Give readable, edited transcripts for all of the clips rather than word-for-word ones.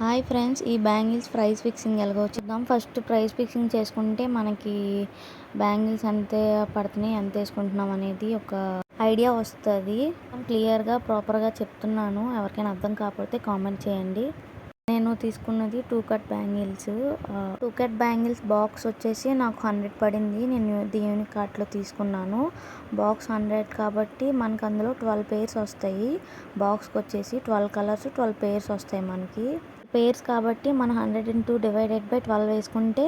Hi friends, ఈ bangles price fixing ఎలాగో చూద్దాం. ఫస్ట్ ప్రైస్ ఫిక్సింగ్ చేసుకుంటే మనకి బ్యాంగిల్స్ ఎంత పడుతున్నాయి, ఎంత వేసుకుంటున్నాం అనేది ఒక ఐడియా వస్తుంది. క్లియర్గా ప్రాపర్గా చెప్తున్నాను. ఎవరికైనా అర్థం కాకపోతే కామెంట్ చేయండి. నేను తీసుకున్నది 2 cut bangles. 2 cut bangles box వచ్చేసి నాకు 100 పడింది. నేను దేవుని కార్ట్లో తీసుకున్నాను. బాక్స్ 100 కాబట్టి మనకు అందులో 12 పేర్స్ వస్తాయి. బాక్స్కి వచ్చేసి 12 కలర్స్ 12 పేర్స్ వస్తాయి. మనకి పేర్స్ కాబట్టి మనం 102/12 వేసుకుంటే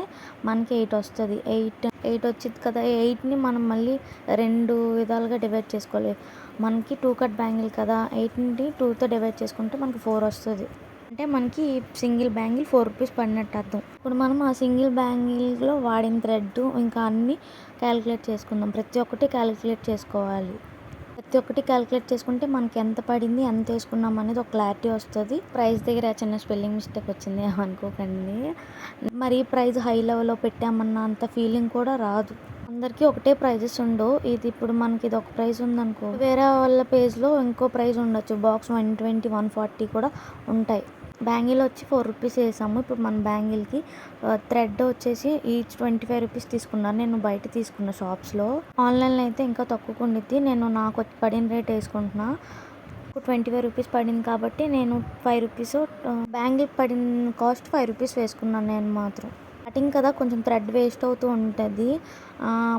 మనకి 8 వస్తుంది. 8 వచ్చింది కదా. 8ని మనం మళ్ళీ 2 విధాలుగా డివైడ్ చేసుకోవాలి. మనకి 2 కట్ బ్యాంగిల్ కదా, 8ని 2తో డివైడ్ చేసుకుంటే మనకి 4 వస్తుంది. అంటే మనకి సింగిల్ బ్యాంగిల్ 4 రూపీస్ పడినట్టు అర్థం. ఇప్పుడు మనం ఆ సింగిల్ బ్యాంగిల్లో వాడిన థ్రెడ్ ఇంకా అన్నీ క్యాలిక్యులేట్ చేసుకుందాం. ప్రతి ఒక్కటి క్యాలిక్యులేట్ చేసుకోవాలి. ప్రతి ఒక్కటి క్యాలిక్యులేట్ చేసుకుంటే మనకి ఎంత పడింది, ఎంత వేసుకున్నాం అనేది ఒక క్లారిటీ వస్తుంది. ప్రైస్ దగ్గర చిన్న స్పెల్లింగ్ మిస్టేక్ వచ్చింది అనుకోకండి. మరి ప్రైస్ హై లెవెల్లో పెట్టామన్న అంత ఫీలింగ్ కూడా రాదు. అందరికీ ఒకటే ప్రైజెస్ ఉండవు. ఇది ఇప్పుడు మనకి ఇది ఒక ప్రైస్ ఉందనుకో, వేరే వాళ్ళ పేజ్లో ఇంకో ప్రైస్ ఉండొచ్చు. బాక్స్ 120, 140 కూడా ఉంటాయి. బ్యాంగిల్ వచ్చి 4 రూపీస్ వేసాము. ఇప్పుడు మన బ్యాంగిల్కి థ్రెడ్ వచ్చేసి ఈచ్ 25 రూపీస్ తీసుకున్నాను. నేను బయట తీసుకున్న షాప్స్లో. ఆన్లైన్లో అయితే ఇంకా తక్కువ ఉండిద్ది. నేను నాకు పడిన రేట్ వేసుకుంటున్నా. 25 రూపీస్ పడింది కాబట్టి నేను 5 రూపీస్ బ్యాంగిల్ పడిన కాస్ట్ 5 రూపీస్ వేసుకున్నాను నేను మాత్రం. స్టార్టింగ్ కదా, కొంచెం థ్రెడ్ వేస్ట్ అవుతూ ఉంటుంది.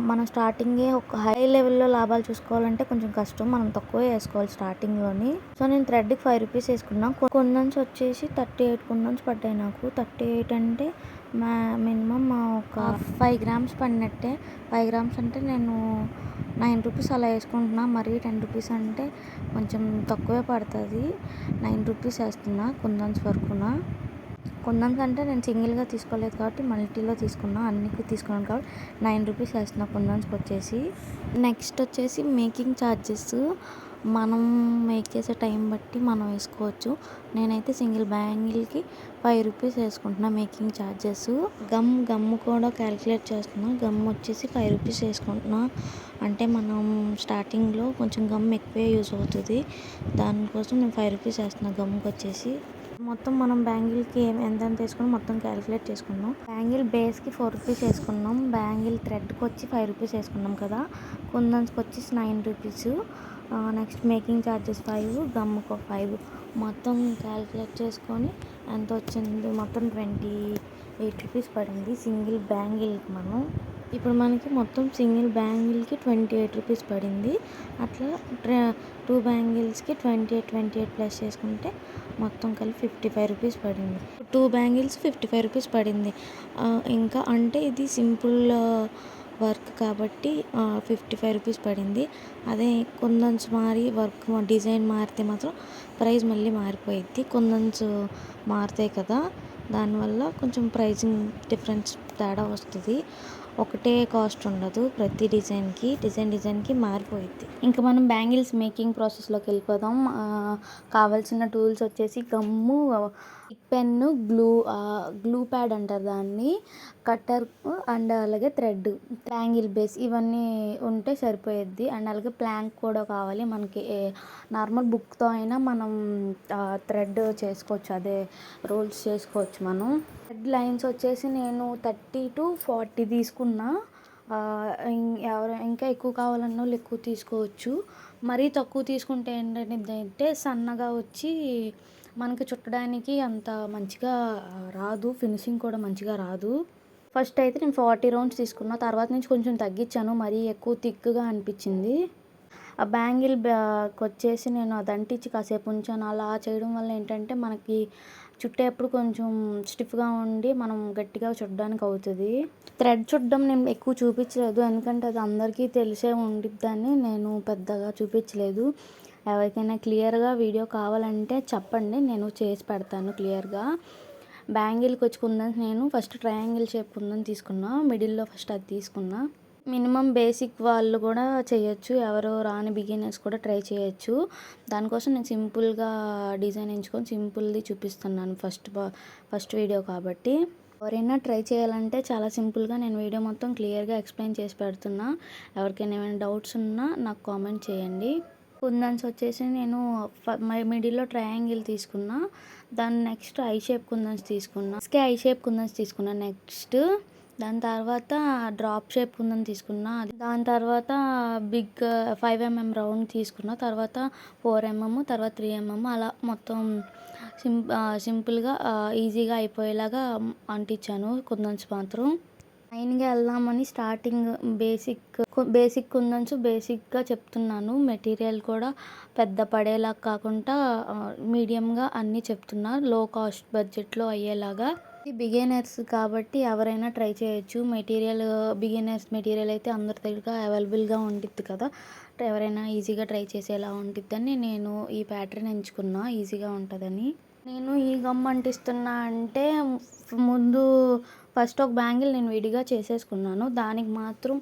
మనం స్టార్టింగే ఒక హై లెవెల్లో లాభాలు చూసుకోవాలంటే కొంచెం కష్టం. మనం తక్కువే వేసుకోవాలి స్టార్టింగ్లోని. సో నేను థ్రెడ్కి 5 రూపీస్ వేసుకున్నాను. కుందన్స్ వచ్చేసి 38 కుందన్స్ పడ్డాయి నాకు. 38 అంటే మినిమం ఒక 5 గ్రామ్స్ పడినట్టే. 5 గ్రామ్స్ అంటే నేను 9 రూపీస్ అలా వేసుకుంటున్నా. మరీ 10 రూపీస్ అంటే కొంచెం తక్కువే పడుతుంది. 9 రూపీస్ వేస్తున్నా కుందన్స్ వరకున. కుందన్స్ అంటే నేను సింగిల్గా తీసుకోలేదు కాబట్టి మల్టీలో తీసుకున్నా. అన్నికి తీసుకున్నాను కాబట్టి 9 రూపీస్ వేస్తున్నా కుందన్స్కి వచ్చేసి. నెక్స్ట్ వచ్చేసి మేకింగ్ ఛార్జెస్. మనం మేక్ చేసే టైం బట్టి మనం వేసుకోవచ్చు. నేనైతే సింగిల్ బ్యాంగిల్కి 5 రూపీస్ వేసుకుంటున్నా మేకింగ్ ఛార్జెస్. గమ్ కూడా క్యాలిక్యులేట్ చేస్తున్నా. గమ్ వచ్చేసి 5 రూపీస్ వేసుకుంటున్నా. అంటే మనం స్టార్టింగ్లో కొంచెం గమ్ ఎక్కువే యూజ్ అవుతుంది. దానికోసం నేను 5 రూపీస్ వేస్తున్నా గమ్కి వచ్చేసి. మొత్తం మనం బ్యాంగిల్కి ఎంత వేసుకున్నాం మొత్తం క్యాలిక్యులేట్ చేసుకున్నాం. బ్యాంగిల్ బేస్కి 4 రూపీస్ వేసుకున్నాం. బ్యాంగిల్ థ్రెడ్కి వచ్చి 5 రూపీస్ వేసుకున్నాం కదా. కుందన్స్కి వచ్చేసి 9 రూపీస్. Next making charges 5, గమ్ముకు 5. మొత్తం క్యాలిక్యులేట్ చేసుకొని ఎంత వచ్చింది, మొత్తం 28 రూపీస్ పడింది సింగిల్ బ్యాంగిల్కి. ఇప్పుడు మనకి మొత్తం సింగిల్ బ్యాంగిల్కి 28 రూపీస్ పడింది. అట్లా 2 బ్యాంగిల్స్కి 28 ప్లస్ చేసుకుంటే మొత్తం కలిపి 55 రూపీస్ పడింది. 2 బ్యాంగిల్స్ 55 రూపీస్ పడింది. ఇంకా అంటే ఇది సింపుల్ వర్క్ కాబట్టి 55 రూపీస్ పడింది. అదే కుందన్స్ మారి వర్క్ డిజైన్ మారితే మాత్రం ప్రైస్ మళ్ళీ మారిపోయిద్ది. కుందన్స్ మారుతాయి కదా, దానివల్ల కొంచెం ప్రైజింగ్ డిఫరెన్స్ తేడా వస్తుంది. ఒకటే కాస్ట్ ఉండదు. ప్రతి డిజైన్కి మారిపోయిద్ది. ఇంకా మనం బ్యాంగిల్స్ మేకింగ్ ప్రాసెస్లోకి వెళ్ళిపోదాం. కావాల్సిన టూల్స్ వచ్చేసి గమ్ము, పెన్ను, గ్లూ ప్యాడ్ అంటారు దాన్ని, కట్టర్ అండ్ అలాగే థ్రెడ్, బ్యాంగిల్ బేస్ ఇవన్నీ ఉంటే సరిపోయిద్ది. అండ్ అలాగే ప్లాంక్ కూడా కావాలి మనకి. నార్మల్ బుక్తో అయినా మనం థ్రెడ్ చేసుకోవచ్చు, అదే రోల్స్ చేసుకోవచ్చు మనం. థ్రెడ్ లైన్స్ వచ్చేసి నేను 30 to 40 తీసుకున్నా. ఇంకా ఎక్కువ కావాలన్న వాళ్ళు ఎక్కువ తీసుకోవచ్చు. మరీ తక్కువ తీసుకుంటే ఏంటంటే సన్నగా వచ్చి మనకి చుట్టడానికి అంత మంచిగా రాదు, ఫినిషింగ్ కూడా మంచిగా రాదు. ఫస్ట్ అయితే నేను 40 రౌండ్స్ తీసుకున్నా. తర్వాత నుంచి కొంచెం తగ్గించాను, మరీ ఎక్కువ థిక్గా అనిపించింది. ఆ బ్యాంగిల్ వచ్చేసి నేను అది అంటించి కాసేపు ఉంచాను. అలా చేయడం వల్ల ఏంటంటే మనకి చుట్టేప్పుడు కొంచెం స్టిఫ్గా ఉండి మనం గట్టిగా చుట్టడానికి అవుతుంది. థ్రెడ్ చుట్టడం నేను ఎక్కువ చూపించలేదు, ఎందుకంటే అది అందరికీ తెలిసే ఉండిద్దని నేను పెద్దగా చూపించలేదు. ఎవరికైనా క్లియర్గా వీడియో కావాలంటే చెప్పండి, నేను చేసి పెడతాను క్లియర్గా. బ్యాంగిల్కి వచ్చి కుందని నేను ఫస్ట్ ట్రయాంగిల్ షేప్ కుందని తీసుకున్నా. మిడిల్లో ఫస్ట్ అది తీసుకున్నా. మినిమం బేసిక్ వాళ్ళు కూడా చేయొచ్చు, ఎవరో రాని బిగినర్స్ కూడా ట్రై చేయొచ్చు. దానికోసం నేను సింపుల్గా డిజైన్ ఎంచుకొని సింపుల్ది చూపిస్తున్నాను ఫస్ట్ వీడియో కాబట్టి. ఎవరైనా ట్రై చేయాలంటే చాలా సింపుల్గా నేను వీడియో మొత్తం క్లియర్గా ఎక్స్ప్లెయిన్ చేసి పెడుతున్నా. ఎవరికైనా ఏమైనా డౌట్స్ ఉన్నా నాకు కామెంట్ చేయండి. కుందన్స్ వచ్చేసి నేను మిడిల్లో ట్రయాంగిల్ తీసుకున్నా. దాని నెక్స్ట్ ఐ షేప్ కుందన్స్ తీసుకున్నా. ఐ షేప్ కుందన్స్ తీసుకున్నా నెక్స్ట్. దాని తర్వాత డ్రాప్ షేప్ కుందన్ తీసుకున్నా. దాని తర్వాత బిగ్ 5mm రౌండ్ తీసుకున్నా. తర్వాత 4mm, తర్వాత 3mm అలా మొత్తం సింపుల్గా ఈజీగా అయిపోయేలాగా అంటించాను కుందన్స్ మాత్రం. లైన్గా వెళ్దామని స్టార్టింగ్ బేసిక్ కుందన్స్ బేసిక్గా చెప్తున్నాను. మెటీరియల్ కూడా పెద్ద పడేలా కాకుండా మీడియంగా అన్నీ చెప్తున్నా, లో కాస్ట్ బడ్జెట్లో అయ్యేలాగా. ఇది బిగినర్స్ కాబట్టి ఎవరైనా ట్రై చేయొచ్చు. బిగినర్స్ మెటీరియల్ అయితే అందరి దగ్గర అవైలబుల్గా ఉంటుంది కదా, ఎవరైనా ఈజీగా ట్రై చేసేలా ఉంటుందని నేను ఈ ప్యాటర్న్ ఎంచుకున్నా, ఈజీగా ఉంటుందని. నేను ఈ గమ్ అంటిస్తున్నా అంటే ముందు ఫస్ట్ ఒక బ్యాంగిల్ నేను విడిగా చేసేసుకున్నాను. దానికి మాత్రం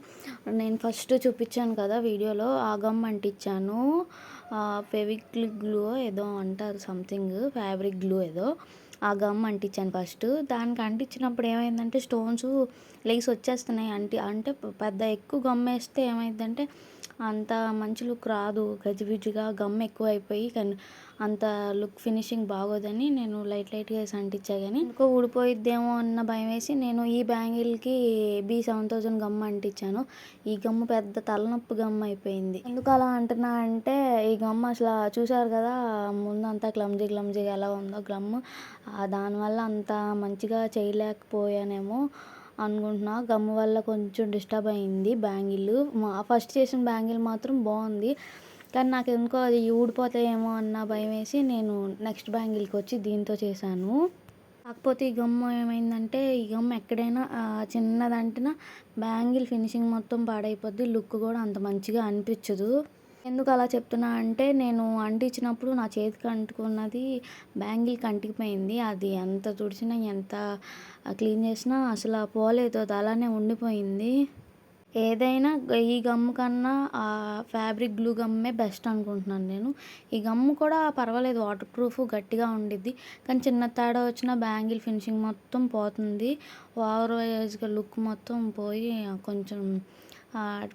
నేను ఫస్ట్ చూపించాను కదా వీడియోలో, ఆ గమ్ అంటించాను. ఫెవిక్విక్ గ్లూ ఏదో అంటారు, సంథింగ్ ఫ్యాబ్రిక్ గ్లూ ఏదో, ఆ గమ్ అంటించాను ఫస్ట్. దానికి అంటించినప్పుడు ఏమైందంటే స్టోన్స్ లేసి వచ్చేస్తున్నాయి. అంటే పెద్ద ఎక్కువ గమ్ వేస్తే ఏమైందంటే అంత మంచి లుక్ రాదు, గజిబిజిగా గమ్ ఎక్కువ అయిపోయి అంత లుక్ ఫినిషింగ్ బాగోదని నేను లైట్గా వేసి అంటించా. కానీ ఇంకో ఊడిపోయిద్దేమో అన్న భయం వేసి నేను ఈ బ్యాంగిల్కి B7000 గమ్ అంటించాను. ఈ గమ్ పెద్ద తలనొప్పి గమ్ అయిపోయింది. ఎందుకు అలా అంటున్నా అంటే ఈ గమ్ అసలు చూసారు కదా ముందంతా క్లమ్జీగా ఎలా ఉందో గమ్, దానివల్ల అంత మంచిగా చేయలేకపోయానేమో అనుకుంటున్నా. గమ్ వల్ల కొంచెం డిస్టర్బ్ అయింది బ్యాంగిల్. ఫస్ట్ చేసిన బ్యాంగిల్ మాత్రం బాగుంది, కానీ నాకు ఎందుకో అది ఊడిపోతాయేమో అన్న భయం వేసి నేను నెక్స్ట్ బ్యాంగిల్కి వచ్చి దీంతో చేశాను. కాకపోతే ఈ గమ్ ఏమైందంటే ఈ గమ్ ఎక్కడైనా చిన్నదంటినా బ్యాంగిల్ ఫినిషింగ్ మొత్తం పాడైపోద్ది, లుక్ కూడా అంత మంచిగా అనిపించదు. ఎందుకు అలా చెప్తున్నా అంటే నేను అంటించినప్పుడు నా చేతికి అంటుకున్నది బ్యాంగిల్కి అంటికిపోయింది. అది ఎంత తుడిచినా ఎంత క్లీన్ చేసినా అసలు పోలేదు, అది అలానే ఉండిపోయింది. ఏదైనా ఈ గమ్ కన్నా ఫ్యాబ్రిక్ గ్లూ గమ్మే బెస్ట్ అనుకుంటున్నాను నేను. ఈ గమ్ కూడా పర్వాలేదు, వాటర్ ప్రూఫ్ గట్టిగా ఉండిద్ది, కానీ చిన్న తేడా వచ్చిన బ్యాంగిల్ ఫినిషింగ్ మొత్తం పోతుంది. ఓవరాల్గా లుక్ మొత్తం పోయి కొంచెం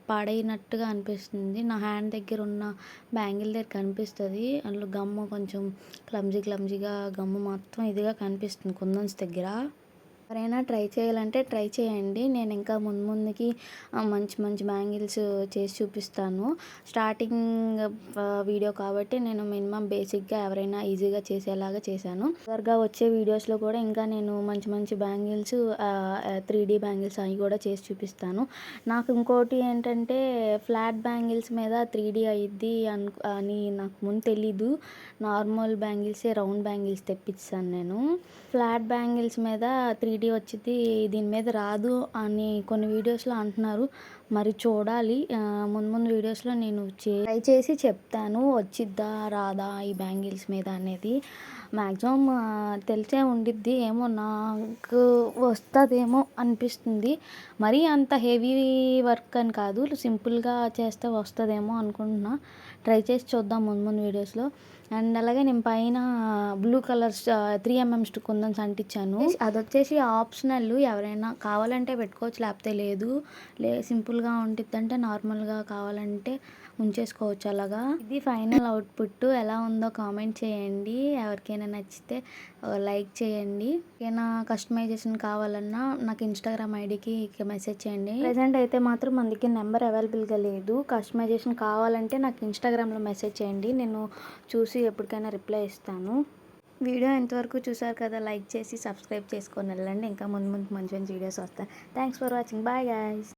పాడైనట్టుగా అనిపిస్తుంది. నా హ్యాండ్ దగ్గర ఉన్న బ్యాంగిల్ దగ్గర కనిపిస్తుంది, అందులో గమ్ము కొంచెం క్లమ్జీగా గమ్ము మొత్తం ఇదిగా కనిపిస్తుంది కుందన్స్ దగ్గర. ఎవరైనా ట్రై చేయాలంటే ట్రై చేయండి. నేను ఇంకా ముందుకి మంచి బ్యాంగిల్స్ చేసి చూపిస్తాను. స్టార్టింగ్ వీడియో కాబట్టి నేను మినిమం బేసిక్గా ఎవరైనా ఈజీగా చేసేలాగా చేశాను. ఫర్దర్గా వచ్చే వీడియోస్లో కూడా ఇంకా నేను మంచి బ్యాంగిల్స్ 3D బ్యాంగిల్స్ అవి కూడా చేసి చూపిస్తాను. నాకు ఇంకోటి ఏంటంటే ఫ్లాట్ బ్యాంగిల్స్ మీద 3D అయ్యిద్ది అని నాకు ముందు తెలీదు. నార్మల్ బ్యాంగిల్సే రౌండ్ బ్యాంగిల్స్ తెప్పించాను నేను. ఫ్లాట్ బ్యాంగిల్స్ మీద 3D వచ్చింది, దీని మీద రాదు అని కొన్ని వీడియోస్లో అంటున్నారు. మరి చూడాలి, ముందు వీడియోస్లో నేను ట్రై చేసి చెప్తాను వచ్చిద్దా రాదా ఈ బ్యాంగిల్స్ మీద అనేది. మ్యాక్సిమం తెలిసే ఉండిద్ది, ఏమో నాకు వస్తుందేమో అనిపిస్తుంది. మరీ అంత హెవీ వర్క్ అని కాదు, సింపుల్గా చేస్తే వస్తుందేమో అనుకుంటున్నా. ట్రై చేసి చూద్దాం ముందు వీడియోస్లో. అండ్ అలాగే నేను పైన బ్లూ కలర్ 3mm కుందన్స్ అంటించాను. అది వచ్చేసి ఆప్షనల్, ఎవరైనా కావాలంటే పెట్టుకోవచ్చు, లేకపోతే లేదు. సింపుల్గా ఉంటుంది అంటే నార్మల్గా కావాలంటే ఉంచేసుకోవచ్చు అలాగా. ఇది ఫైనల్ అవుట్పుట్, ఎలా ఉందో కామెంట్ చేయండి. ఎవరికైనా నచ్చితే లైక్ చేయండి. ఏమైనా కస్టమైజేషన్ కావాలన్నా నాకు ఇన్స్టాగ్రామ్ ఐడికి మెసేజ్ చేయండి. ప్రెజెంట్ అయితే మాత్రం మన దగ్గర నెంబర్ అవైలబుల్గా లేదు. కస్టమైజేషన్ కావాలంటే నాకు ఇన్స్టాగ్రామ్లో మెసేజ్ చేయండి, నేను చూసి ఎప్పటికైనా రిప్లై ఇస్తాను. వీడియో ఎంతవరకు చూసారు కదా, లైక్ చేసి సబ్స్క్రైబ్ చేసుకొని వెళ్ళండి. ఇంకా ముందు మంచి వీడియోస్ వస్తాయి. Thanks for watching. Bye guys.